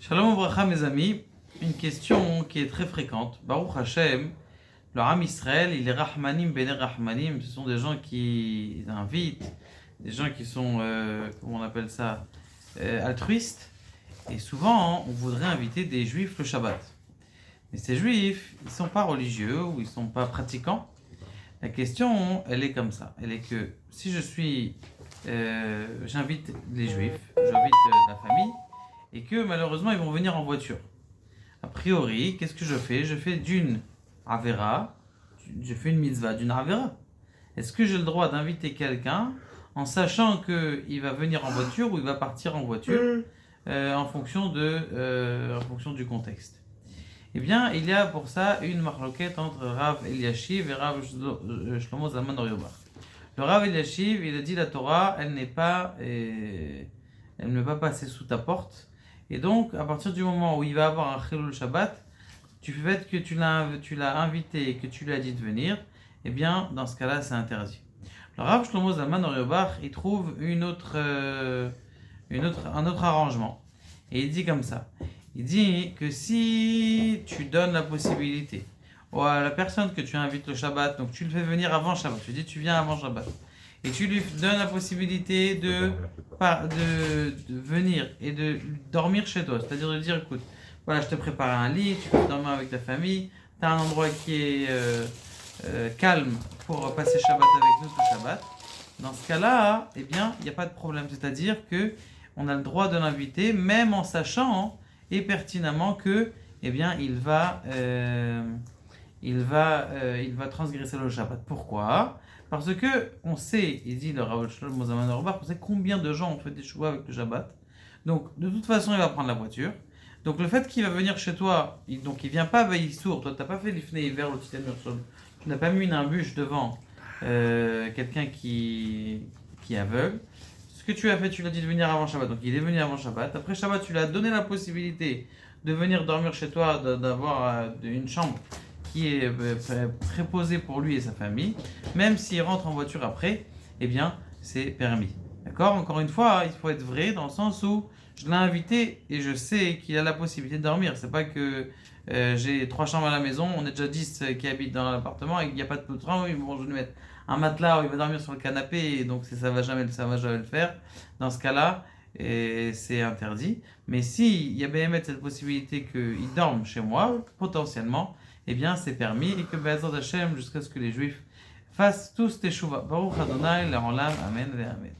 Shalom Obracha, mes amis. Une question qui est très fréquente. Baruch Hashem, le Ham Israël, il est Rahmanim Bene Rahmanim. Ce sont des gens qui invitent, des gens qui sont, comment on appelle ça, altruistes. Et souvent, on voudrait inviter des juifs le Shabbat. Mais ces juifs, ils ne sont pas religieux ou ils ne sont pas pratiquants. La question, elle est comme ça. Elle est que si j'invite les juifs, j'invite la famille, et que malheureusement ils vont venir en voiture. A priori, qu'est-ce que je fais? Je fais d'une Avera, je fais une mitzvah d'une Avera. Est-ce que j'ai le droit d'inviter quelqu'un en sachant qu'il va venir en voiture ou il va partir en voiture en fonction du contexte? Eh bien, il y a pour ça une marloquette entre Rav Eliashiv et Rav Shlomo Zalman Auerbach. Le Rav Eliashiv, il a dit la Torah, elle ne va pas passer sous ta porte. Et donc, à partir du moment où il va avoir un Chilul Shabbat, du fait que tu l'as invité et que tu lui as dit de venir, eh bien, dans ce cas-là, c'est interdit. Le Rav Shlomo Zalman Auerbach, il trouve un autre arrangement. Et il dit comme ça. Il dit que si tu donnes la possibilité à la personne que tu invites le Shabbat, donc tu le fais venir avant Shabbat, tu dis tu viens avant Shabbat, et tu lui donnes la possibilité de venir et de dormir chez toi, c'est-à-dire de dire écoute, voilà, je te prépare un lit, tu peux dormir avec ta famille, tu as un endroit qui est calme pour passer Shabbat avec nous ce Shabbat. Dans ce cas-là, eh bien, il n'y a pas de problème, c'est-à-dire que on a le droit de l'inviter, même en sachant et pertinemment que, eh bien, il va transgresser le Shabbat. Pourquoi? Parce que on sait, il dit le Rav Shlomo Zalman Auerbach, on sait combien de gens ont fait des choix avec le Shabbat. Donc, de toute façon, il va prendre la voiture. Donc, le fait qu'il va venir chez toi, il vient pas sourd. Toi, tu n'as pas fait l'ifnei hiver, le titan murshol. Tu n'as pas mis une embûche devant quelqu'un qui est aveugle. Ce que tu as fait, tu l'as dit de venir avant Shabbat. Donc, il est venu avant Shabbat. Après Shabbat, tu lui as donné la possibilité de venir dormir chez toi, d'avoir une chambre qui est préposée pour lui et sa famille. Même s'il rentre en voiture après, eh bien, c'est permis. D'accord? Encore une fois, il faut être vrai dans le sens où je l'ai invité et je sais qu'il a la possibilité de dormir. C'est pas que j'ai 3 chambres à la maison, on est déjà 10 qui habitent dans l'appartement et qu'il n'y a pas de plutran. Oui, bon, je vais lui mettre un matelas où il va dormir sur le canapé et donc ça va jamais le faire. Dans ce cas-là, c'est interdit. Mais s'il y a bien cette possibilité qu'il dorme chez moi, potentiellement, eh bien c'est permis et que Be'ezrat Hashem, jusqu'à ce que les Juifs fassent tous teshuva. Baruch Adonai, Le'olam, Amen, Amen.